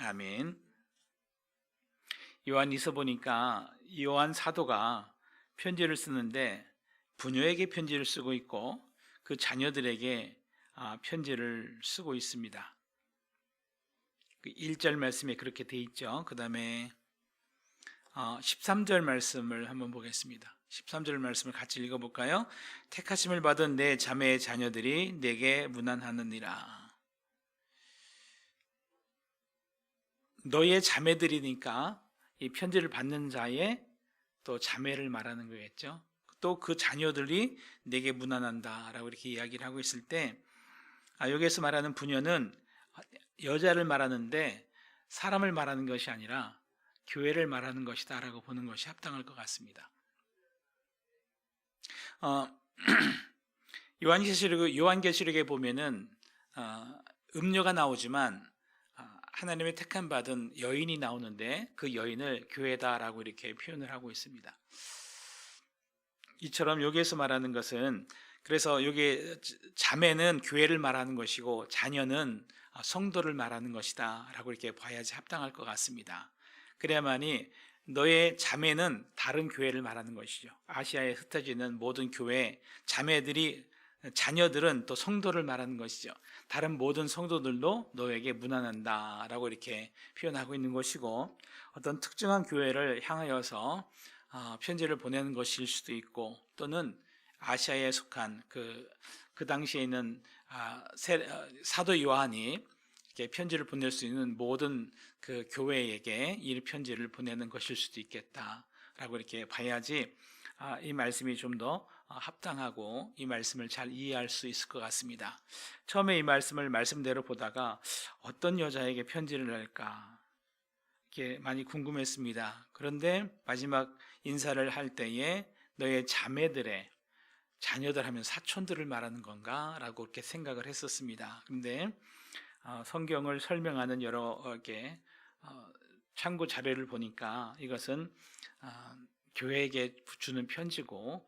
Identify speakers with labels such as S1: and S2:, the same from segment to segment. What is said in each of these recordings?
S1: 아멘. 요한일서 보니까 요한 사도가 편지를 쓰는데 부녀에게 편지를 쓰고 있고 그 자녀들에게 편지를 쓰고 있습니다. 그 1절 말씀에 그렇게 돼 있죠. 그 다음에 13절 말씀을 한번 보겠습니다. 13절 말씀을 같이 읽어볼까요? 택하심을 받은 내 자매의 자녀들이 내게 문안하느니라. 너의 자매들이니까 이 편지를 받는 자의 또 자매를 말하는 거겠죠. 또 그 자녀들이 내게 문안한다 라고 이렇게 이야기를 하고 있을 때 여기에서 말하는 부녀는 여자를 말하는데 사람을 말하는 것이 아니라 교회를 말하는 것이다 라고 보는 것이 합당할 것 같습니다. 요한계시록에 보면은 음녀가 나오지만 하나님의 택함 받은 여인이 나오는데 그 여인을 교회다라고 이렇게 표현을 하고 있습니다. 이처럼 여기에서 말하는 것은 그래서 여기 자매는 교회를 말하는 것이고 자녀는 성도를 말하는 것이다 라고 이렇게 봐야지 합당할 것 같습니다. 그래야만이 너의 자매는 다른 교회를 말하는 것이죠. 아시아에 흩어지는 모든 교회 자녀들은 또 성도를 말하는 것이죠. 다른 모든 성도들도 너에게 문안한다 라고 이렇게 표현하고 있는 것이고 어떤 특정한 교회를 향하여서 편지를 보내는 것일 수도 있고 또는 아시아에 속한 그 당시에 있는 사도 요한이 이렇게 편지를 보낼 수 있는 모든 그 교회에게 이 편지를 보내는 것일 수도 있겠다라고 이렇게 봐야지 이 말씀이 좀 더 합당하고 이 말씀을 잘 이해할 수 있을 것 같습니다. 처음에 이 말씀을 말씀대로 보다가 어떤 여자에게 편지를 할까 이렇게 많이 궁금했습니다. 그런데 마지막 인사를 할 때에 너의 자매들의 자녀들 하면 사촌들을 말하는 건가? 라고 이렇게 생각을 했었습니다. 그런데 성경을 설명하는 여러 개 참고 자료를 보니까 이것은 교회에게 주는 편지고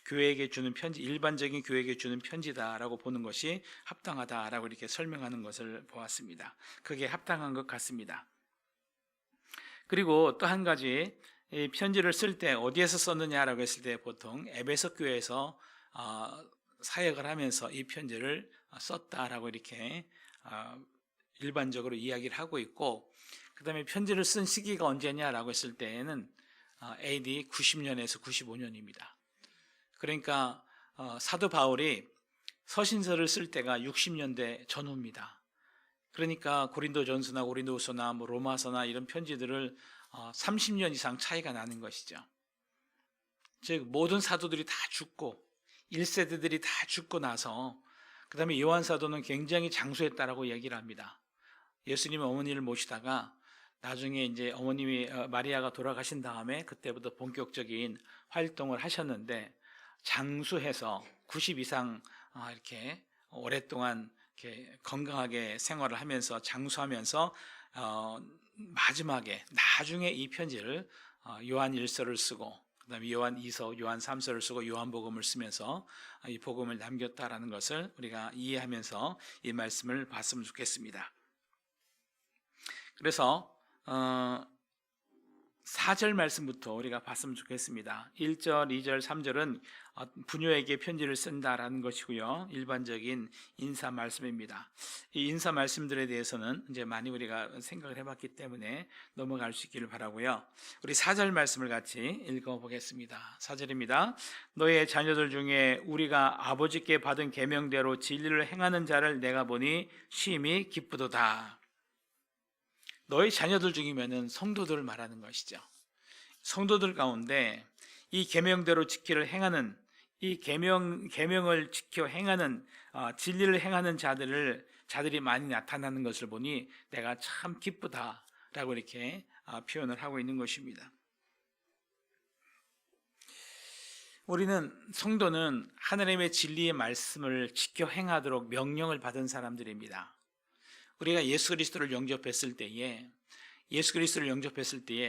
S1: 교회에게 주는 편지, 일반적인 교회에게 주는 편지다라고 보는 것이 합당하다라고 이렇게 설명하는 것을 보았습니다. 그게 합당한 것 같습니다. 그리고 또 한 가지 이 편지를 쓸 때 어디에서 썼느냐라고 했을 때 보통 에베소 교회에서 사역을 하면서 이 편지를 썼다라고 이렇게 일반적으로 이야기를 하고 있고 그 다음에 편지를 쓴 시기가 언제냐라고 했을 때에는 AD 90년에서 95년입니다. 그러니까 사도 바울이 서신서를 쓸 때가 60년대 전후입니다. 그러니까 고린도전서나 고린도후서나 로마서나 이런 편지들을 30년 이상 차이가 나는 것이죠. 즉 모든 사도들이 다 죽고 1세대들이 다 죽고 나서 그 다음에 요한 사도는 굉장히 장수했다라고 얘기를 합니다. 예수님의 어머니를 모시다가 나중에 이제 어머님이 마리아가 돌아가신 다음에 그때부터 본격적인 활동을 하셨는데 장수해서 90 이상 이렇게 오랫동안 이렇게 건강하게 생활을 하면서 장수하면서 마지막에 나중에 이 편지를 요한 1서를 쓰고 그다음에 요한 2서, 요한 3서를 쓰고 요한복음을 쓰면서 이 복음을 남겼다라는 것을 우리가 이해하면서 이 말씀을 봤으면 좋겠습니다. 그래서 4절 말씀부터 우리가 봤으면 좋겠습니다. 1절, 2절, 3절은 부녀에게 편지를 쓴다라는 것이고요. 일반적인 인사 말씀입니다. 이 인사 말씀들에 대해서는 이제 많이 우리가 생각을 해봤기 때문에 넘어갈 수 있기를 바라고요. 우리 4절 말씀을 같이 읽어보겠습니다. 4절입니다. 너의 자녀들 중에 우리가 아버지께 받은 계명대로 진리를 행하는 자를 내가 보니 심히 기쁘도다. 너의 자녀들 중이면은 성도들을 말하는 것이죠. 성도들 가운데 이 계명대로 지키를 행하는 이 계명을 지켜 행하는 진리를 행하는 자들이 많이 나타나는 것을 보니 내가 참 기쁘다라고 이렇게 표현을 하고 있는 것입니다. 우리는 성도는 하나님의 진리의 말씀을 지켜 행하도록 명령을 받은 사람들입니다. 우리가 예수 그리스도를 영접했을 때에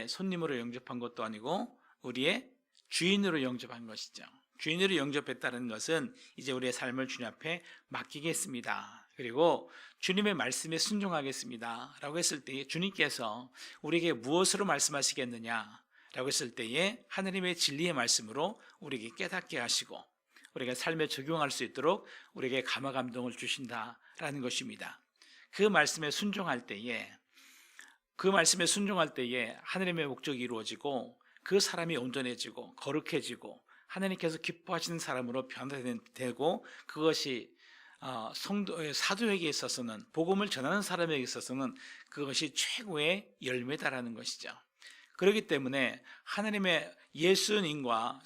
S1: 손님으로 영접한 것도 아니고 우리의 주인으로 영접한 것이죠. 주인으로 영접했다는 것은 이제 우리의 삶을 주님 앞에 맡기겠습니다. 그리고 주님의 말씀에 순종하겠습니다 라고 했을 때 주님께서 우리에게 무엇으로 말씀하시겠느냐 라고 했을 때에 하나님의 진리의 말씀으로 우리에게 깨닫게 하시고 우리가 삶에 적용할 수 있도록 우리에게 감화 감동을 주신다라는 것입니다. 그 말씀에 순종할 때에 하나님의 목적이 이루어지고 그 사람이 온전해지고 거룩해지고 하나님께서 기뻐하시는 사람으로 변화되고 그것이 사도에게 있어서는 복음을 전하는 사람에게 있어서는 그것이 최고의 열매다라는 것이죠. 그렇기 때문에 하나님의 예수님과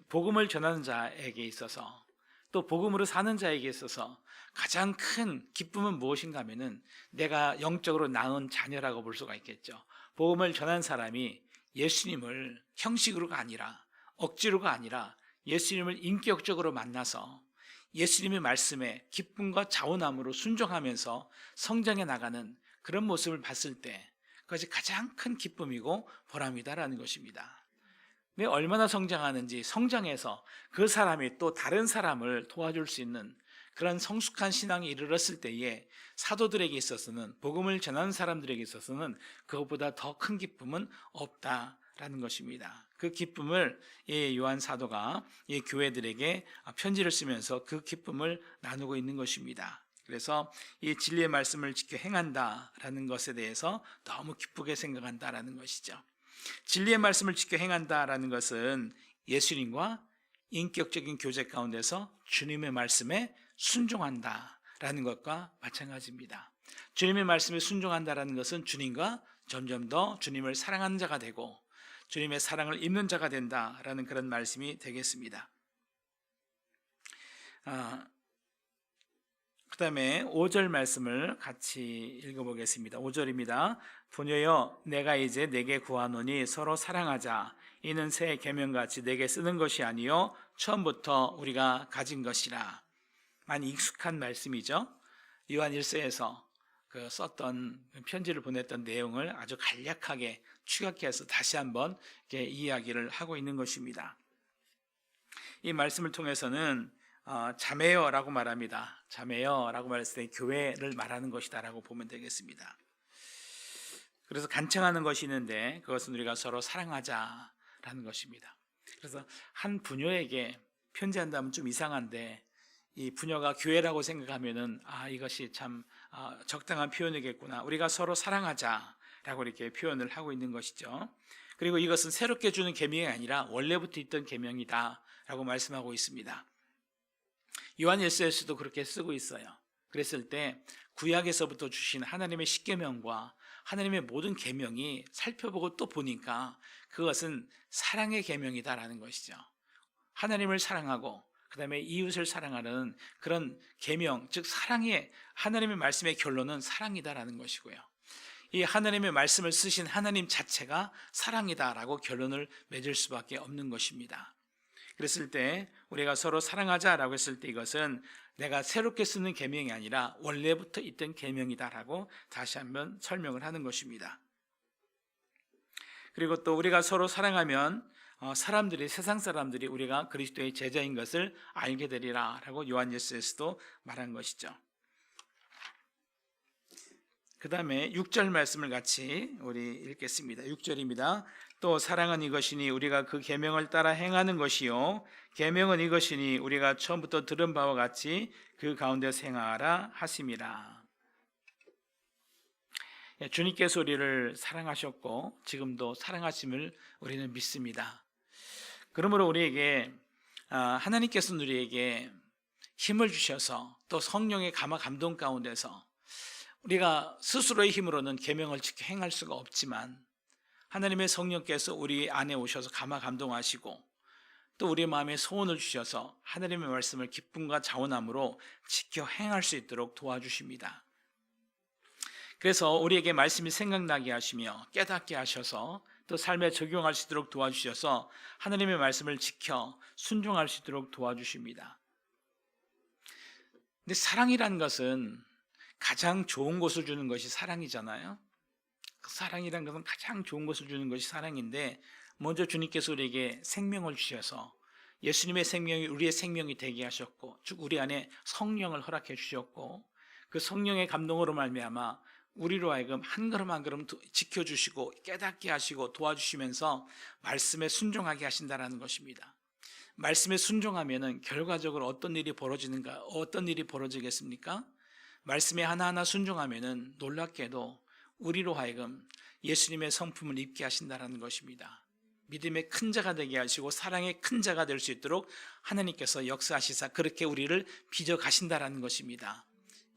S1: 복음을 전하는 자에게 있어서 또 복음으로 사는 자에게 있어서 가장 큰 기쁨은 무엇인가 하면은 내가 영적으로 낳은 자녀라고 볼 수가 있겠죠. 복음을 전한 사람이 예수님을 형식으로가 아니라 억지로가 아니라 예수님을 인격적으로 만나서 예수님의 말씀에 기쁨과 자원함으로 순종하면서 성장해 나가는 그런 모습을 봤을 때 그것이 가장 큰 기쁨이고 보람이다라는 것입니다. 얼마나 성장하는지 성장해서 그 사람이 또 다른 사람을 도와줄 수 있는 그런 성숙한 신앙에 이르렀을 때에 사도들에게 있어서는 복음을 전하는 사람들에게 있어서는 그것보다 더 큰 기쁨은 없다라는 것입니다. 그 기쁨을 요한 사도가 교회들에게 편지를 쓰면서 그 기쁨을 나누고 있는 것입니다. 그래서 이 진리의 말씀을 지켜 행한다라는 것에 대해서 너무 기쁘게 생각한다라는 것이죠. 진리의 말씀을 지켜 행한다라는 것은 예수님과 인격적인 교제 가운데서 주님의 말씀에 순종한다라는 것과 마찬가지입니다. 주님의 말씀에 순종한다라는 것은 주님과 점점 더 주님을 사랑하는 자가 되고 주님의 사랑을 입는 자가 된다라는 그런 말씀이 되겠습니다. 그 다음에 5절 말씀을 같이 읽어보겠습니다. 5절입니다. 부녀여 내가 이제 내게 구하노니 서로 사랑하자. 이는 새 계명같이 내게 쓰는 것이 아니요 처음부터 우리가 가진 것이라. 많이 익숙한 말씀이죠. 요한 1서에서 썼던 편지를 보냈던 내용을 아주 간략하게 축약해서 다시 한번 이렇게 이야기를 하고 있는 것입니다. 이 말씀을 통해서는 자매여라고 말합니다. 자매여라고 말했을 때 교회를 말하는 것이다라고 보면 되겠습니다. 그래서 간청하는 것이 있는데 그것은 우리가 서로 사랑하자라는 것입니다. 그래서 한 부녀에게 편지한다면 좀 이상한데 이 부녀가 교회라고 생각하면은 이것이 참 적당한 표현이겠구나. 우리가 서로 사랑하자라고 이렇게 표현을 하고 있는 것이죠. 그리고 이것은 새롭게 주는 계명이 아니라 원래부터 있던 계명이다라고 말씀하고 있습니다. 요한 1서에서도 그렇게 쓰고 있어요. 그랬을 때 구약에서부터 주신 하나님의 십계명과 하나님의 모든 계명이 살펴보고 또 보니까 그것은 사랑의 계명이다라는 것이죠. 하나님을 사랑하고 그 다음에 이웃을 사랑하는 그런 계명, 즉 사랑의 하나님의 말씀의 결론은 사랑이다라는 것이고요. 이 하나님의 말씀을 쓰신 하나님 자체가 사랑이다라고 결론을 맺을 수밖에 없는 것입니다. 그랬을 때 우리가 서로 사랑하자라고 했을 때 이것은 내가 새롭게 쓰는 계명이 아니라 원래부터 있던 계명이다라고 다시 한번 설명을 하는 것입니다. 그리고 또 우리가 서로 사랑하면 세상 사람들이 우리가 그리스도의 제자인 것을 알게 되리라라고 요한 1서에서도 말한 것이죠. 그 다음에 6절 말씀을 같이 우리 읽겠습니다. 6절입니다. 또 사랑은 이것이니 우리가 그 계명을 따라 행하는 것이요 계명은 이것이니 우리가 처음부터 들은 바와 같이 그 가운데서 행하라 하심이라. 주님께서 우리를 사랑하셨고 지금도 사랑하심을 우리는 믿습니다. 그러므로 우리에게 하나님께서는 우리에게 힘을 주셔서 또 성령의 감화 감동 가운데서 우리가 스스로의 힘으로는 계명을 지켜 행할 수가 없지만 하나님의 성령께서 우리 안에 오셔서 감화 감동하시고 또 우리 마음에 소원을 주셔서 하나님의 말씀을 기쁨과 자원함으로 지켜 행할 수 있도록 도와주십니다. 그래서 우리에게 말씀이 생각나게 하시며 깨닫게 하셔서 또 삶에 적용할 수 있도록 도와주셔서 하나님의 말씀을 지켜 순종할 수 있도록 도와주십니다. 근데 사랑이란 것은 가장 좋은 것을 주는 것이 사랑이잖아요. 그 사랑이란 것은 가장 좋은 것을 주는 것이 사랑인데 먼저 주님께서 우리에게 생명을 주셔서 예수님의 생명이 우리의 생명이 되게 하셨고 즉 우리 안에 성령을 허락해 주셨고 그 성령의 감동으로 말미암아 우리로 하여금 한 걸음 한 걸음 지켜주시고 깨닫게 하시고 도와주시면서 말씀에 순종하게 하신다라는 것입니다. 말씀에 순종하면은 결과적으로 어떤 일이 벌어지는가? 어떤 일이 벌어지겠습니까? 말씀에 하나하나 순종하면은 놀랍게도 우리로 하여금 예수님의 성품을 입게 하신다라는 것입니다. 믿음의 큰 자가 되게 하시고 사랑의 큰 자가 될 수 있도록 하나님께서 역사하시사 그렇게 우리를 빚어 가신다라는 것입니다.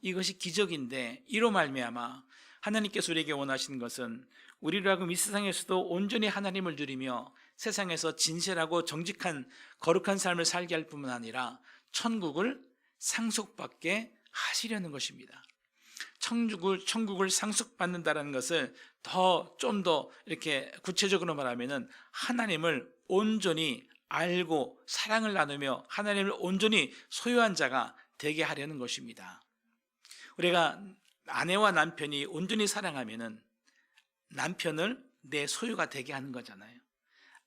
S1: 이것이 기적인데, 이로 말미암아 하나님께서 우리에게 원하시는 것은 우리로 하여금 이 세상에서도 온전히 하나님을 누리며 세상에서 진실하고 정직한 거룩한 삶을 살게 할 뿐만 아니라 천국을 상속받게 하시려는 것입니다. 천국을 상속받는다는 것을 좀 더 이렇게 구체적으로 말하면은 하나님을 온전히 알고 사랑을 나누며 하나님을 온전히 소유한 자가 되게 하려는 것입니다. 우리가 아내와 남편이 온전히 사랑하면은 남편을 내 소유가 되게 하는 거잖아요.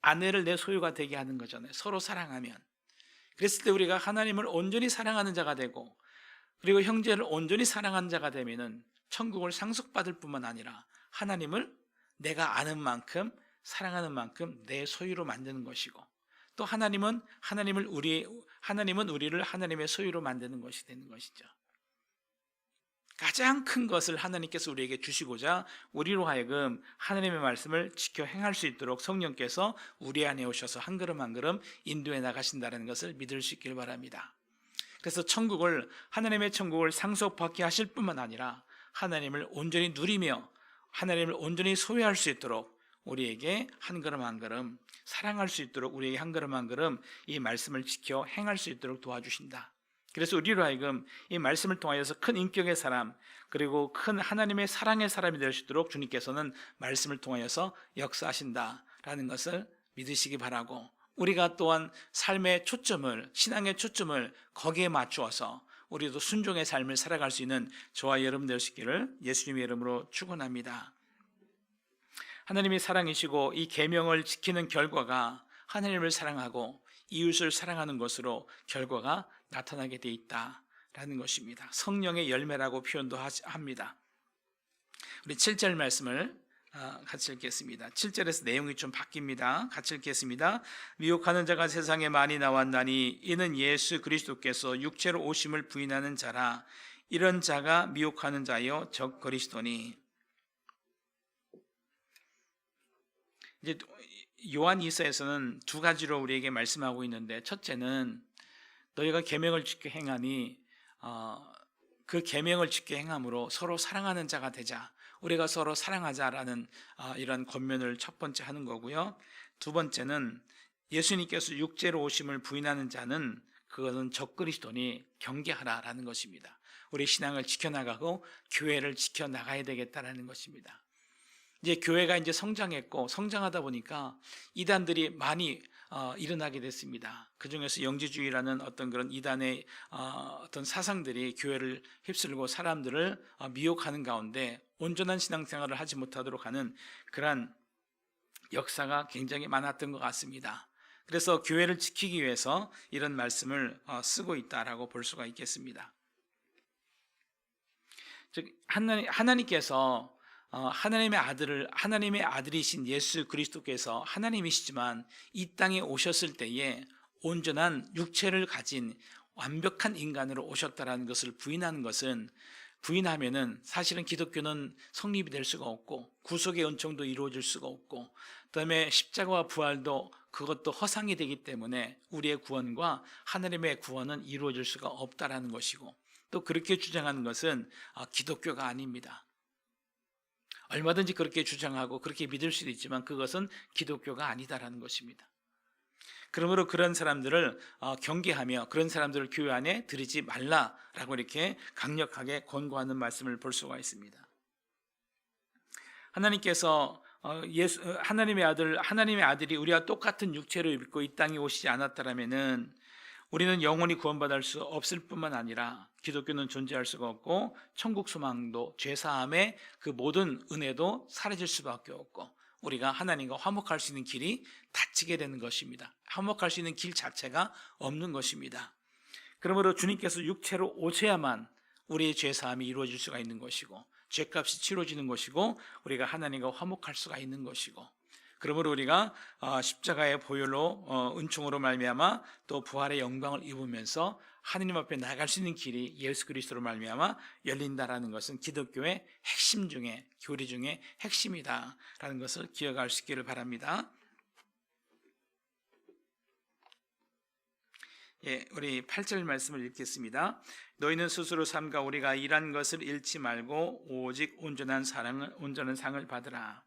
S1: 아내를 내 소유가 되게 하는 거잖아요. 서로 사랑하면. 그랬을 때 우리가 하나님을 온전히 사랑하는 자가 되고, 그리고 형제를 온전히 사랑하는 자가 되면은 천국을 상속받을 뿐만 아니라 하나님을 내가 아는 만큼 사랑하는 만큼 내 소유로 만드는 것이고, 또 하나님은 우리를 하나님의 소유로 만드는 것이 되는 것이죠. 가장 큰 것을 하나님께서 우리에게 주시고자 우리로 하여금 하나님의 말씀을 지켜 행할 수 있도록 성령께서 우리 안에 오셔서 한 걸음 한 걸음 인도해 나가신다는 것을 믿을 수 있길 바랍니다. 그래서 하나님의 천국을 상속받게 하실 뿐만 아니라 하나님을 온전히 누리며 하나님을 온전히 소유할 수 있도록 우리에게 한 걸음 한 걸음 사랑할 수 있도록 우리에게 한 걸음 한 걸음 이 말씀을 지켜 행할 수 있도록 도와주신다. 그래서 우리로 하여금 이 말씀을 통하여서 큰 인격의 사람, 그리고 큰 하나님의 사랑의 사람이 될 수 있도록 주님께서는 말씀을 통하여서 역사하신다라는 것을 믿으시기 바라고, 우리가 또한 삶의 초점을, 신앙의 초점을 거기에 맞추어서 우리도 순종의 삶을 살아갈 수 있는 저와 여러분 될 수 있기를 예수님의 이름으로 축원합니다. 하나님이 사랑이시고 이 계명을 지키는 결과가 하나님을 사랑하고 이웃을 사랑하는 것으로 결과가 나타나게 돼 있다라는 것입니다. 성령의 열매라고 표현도 합니다. 우리 7절 말씀을 같이 읽겠습니다. 7절에서 내용이 좀 바뀝니다. 같이 읽겠습니다. 미혹하는 자가 세상에 많이 나왔나니 이는 예수 그리스도께서 육체로 오심을 부인하는 자라. 이런 자가 미혹하는 자여 적 그리스도니. 이제 요한 이서에서는 두 가지로 우리에게 말씀하고 있는데, 첫째는 너희가 계명을 지켜 행하니 그 계명을 지켜 행함으로 서로 사랑하는 자가 되자, 우리가 서로 사랑하자라는 이런 권면을 첫 번째 하는 거고요. 두 번째는 예수님께서 육체로 오심을 부인하는 자는 그것은 적그리스도니 경계하라라는 것입니다. 우리 신앙을 지켜나가고 교회를 지켜나가야 되겠다라는 것입니다. 이제 교회가 이제 성장했고 성장하다 보니까 이단들이 많이 일어나게 됐습니다. 그 중에서 영지주의라는 어떤 그런 이단의 어떤 사상들이 교회를 휩쓸고 사람들을 미혹하는 가운데 온전한 신앙생활을 하지 못하도록 하는 그러한 역사가 굉장히 많았던 것 같습니다. 그래서 교회를 지키기 위해서 이런 말씀을 쓰고 있다라고 볼 수가 있겠습니다. 즉 하나님께서 하나님의 아들이신 예수 그리스도께서 하나님이시지만 이 땅에 오셨을 때에 온전한 육체를 가진 완벽한 인간으로 오셨다라는 것을 부인하면은 사실은 기독교는 성립이 될 수가 없고 구속의 은총도 이루어질 수가 없고, 그다음에 십자가와 부활도 그것도 허상이 되기 때문에 우리의 구원과 하나님의 구원은 이루어질 수가 없다라는 것이고, 또 그렇게 주장하는 것은 기독교가 아닙니다. 얼마든지 그렇게 주장하고 그렇게 믿을 수도 있지만 그것은 기독교가 아니다라는 것입니다. 그러므로 그런 사람들을 경계하며 그런 사람들을 교회 안에 들이지 말라라고 이렇게 강력하게 권고하는 말씀을 볼 수가 있습니다. 하나님께서 하나님의 아들이 우리와 똑같은 육체를 입고 이 땅에 오시지 않았다라면은 우리는 영원히 구원받을 수 없을 뿐만 아니라 기독교는 존재할 수가 없고 천국 소망도 죄사함의 그 모든 은혜도 사라질 수밖에 없고 우리가 하나님과 화목할 수 있는 길이 닫히게 되는 것입니다. 화목할 수 있는 길 자체가 없는 것입니다. 그러므로 주님께서 육체로 오셔야만 우리의 죄 사함이 이루어질 수가 있는 것이고, 죄값이 치러지는 것이고, 우리가 하나님과 화목할 수가 있는 것이고, 그러므로 우리가 십자가의 보혈로 은총으로 말미암아 또 부활의 영광을 입으면서 하느님 앞에 나갈 수 있는 길이 예수 그리스도로 말미암아 열린다라는 것은 기독교의 핵심 중에, 교리 중에 핵심이다라는 것을 기억할 수 있기를 바랍니다. 예, 우리 8절 말씀을 읽겠습니다. 너희는 스스로 삼가 우리가 일한 것을 잃지 말고 오직 온전한 상을 받으라.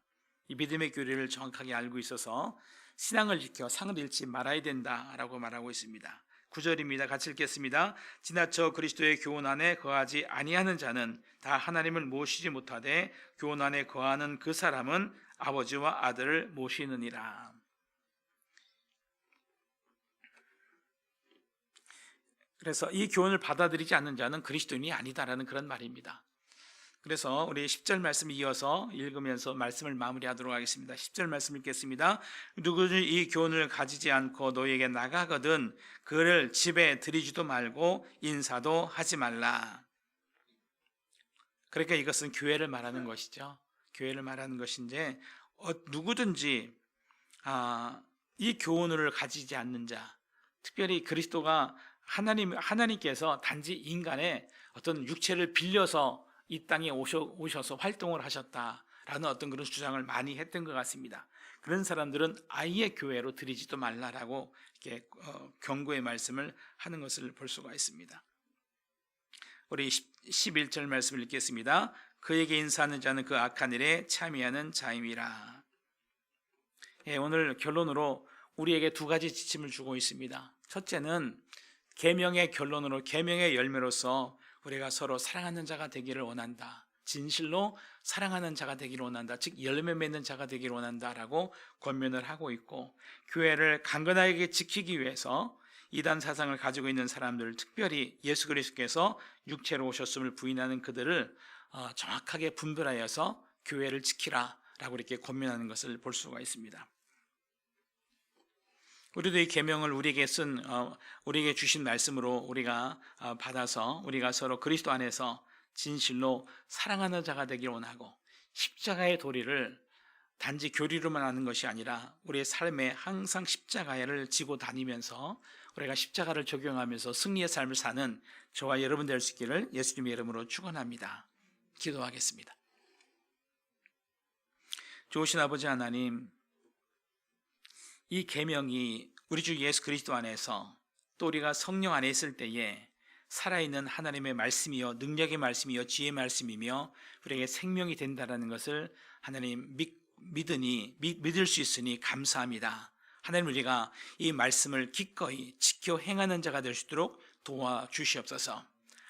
S1: 이 믿음의 교리를 정확하게 알고 있어서 신앙을 지켜 상을 잃지 말아야 된다라고 말하고 있습니다. 9절입니다. 같이 읽겠습니다. 지나쳐 그리스도의 교훈 안에 거하지 아니하는 자는 다 하나님을 모시지 못하되 교훈 안에 거하는 그 사람은 아버지와 아들을 모시느니라. 그래서 이 교훈을 받아들이지 않는 자는 그리스도인이 아니다라는 그런 말입니다. 그래서 우리 10절 말씀 이어서 읽으면서 말씀을 마무리하도록 하겠습니다. 10절 말씀 읽겠습니다. 누구든지 이 교훈을 가지지 않고 너희에게 나가거든 그를 집에 들이지도 말고 인사도 하지 말라. 그러니까 이것은 교회를 말하는 것이죠. 교회를 말하는 것인데 누구든지 이 교훈을 가지지 않는 자, 특별히 그리스도가 하나님께서 단지 인간의 어떤 육체를 빌려서 이 땅에 오셔서 활동을 하셨다라는 어떤 그런 주장을 많이 했던 것 같습니다. 그런 사람들은 아예 교회로 들이지도 말라라고 이렇게 경고의 말씀을 하는 것을 볼 수가 있습니다. 우리 11절 말씀을 읽겠습니다. 그에게 인사하는 자는 그 악한 일에 참여하는 자임이라. 예, 오늘 결론으로 우리에게 두 가지 지침을 주고 있습니다. 첫째는 계명의 결론으로, 계명의 열매로서 우리가 서로 사랑하는 자가 되기를 원한다. 진실로 사랑하는 자가 되기를 원한다. 즉 열매 맺는 자가 되기를 원한다라고 권면을 하고 있고, 교회를 강건하게 지키기 위해서 이단 사상을 가지고 있는 사람들, 특별히 예수 그리스도께서 육체로 오셨음을 부인하는 그들을 정확하게 분별하여서 교회를 지키라라고 이렇게 권면하는 것을 볼 수가 있습니다. 우리도 이 계명을 우리에게 주신 말씀으로 우리가 받아서 우리가 서로 그리스도 안에서 진실로 사랑하는 자가 되길 원하고, 십자가의 도리를 단지 교리로만 하는 것이 아니라 우리의 삶에 항상 십자가를 지고 다니면서 우리가 십자가를 적용하면서 승리의 삶을 사는 저와 여러분 될 수 있기를 예수님의 이름으로 축원합니다. 기도하겠습니다. 좋으신 아버지 하나님, 이 계명이 우리 주 예수 그리스도 안에서 또 우리가 성령 안에 있을 때에 살아있는 하나님의 말씀이요 능력의 말씀이요 지혜의 말씀이며 우리에게 생명이 된다는 것을 하나님 믿을 수 있으니 감사합니다. 하나님, 우리가 이 말씀을 기꺼이 지켜 행하는 자가 될 수 있도록 도와주시옵소서.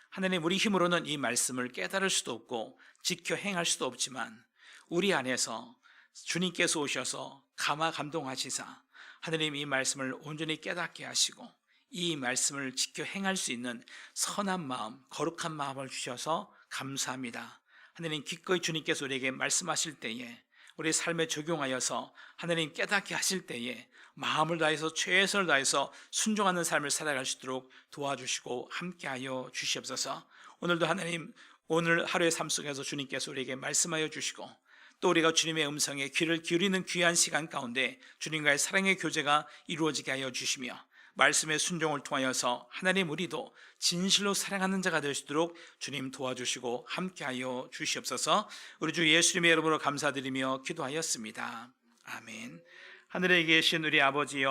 S1: 하나님, 우리 힘으로는 이 말씀을 깨달을 수도 없고 지켜 행할 수도 없지만 우리 안에서 주님께서 오셔서 감동하시사 하나님 이 말씀을 온전히 깨닫게 하시고 이 말씀을 지켜 행할 수 있는 선한 마음, 거룩한 마음을 주셔서 감사합니다. 하나님, 기꺼이 주님께서 우리에게 말씀하실 때에 우리 삶에 적용하여서 하나님 깨닫게 하실 때에 마음을 다해서 최선을 다해서 순종하는 삶을 살아갈 수 있도록 도와주시고 함께하여 주시옵소서. 오늘도 하나님, 오늘 하루의 삶 속에서 주님께서 우리에게 말씀하여 주시고 또 우리가 주님의 음성에 귀를 기울이는 귀한 시간 가운데 주님과의 사랑의 교제가 이루어지게 하여 주시며 말씀의 순종을 통하여서 하나님, 우리도 진실로 사랑하는 자가 될 수 있도록 주님 도와주시고 함께하여 주시옵소서. 우리 주 예수님의 이름으로 감사드리며 기도하였습니다. 아멘. 하늘에 계신 우리 아버지여,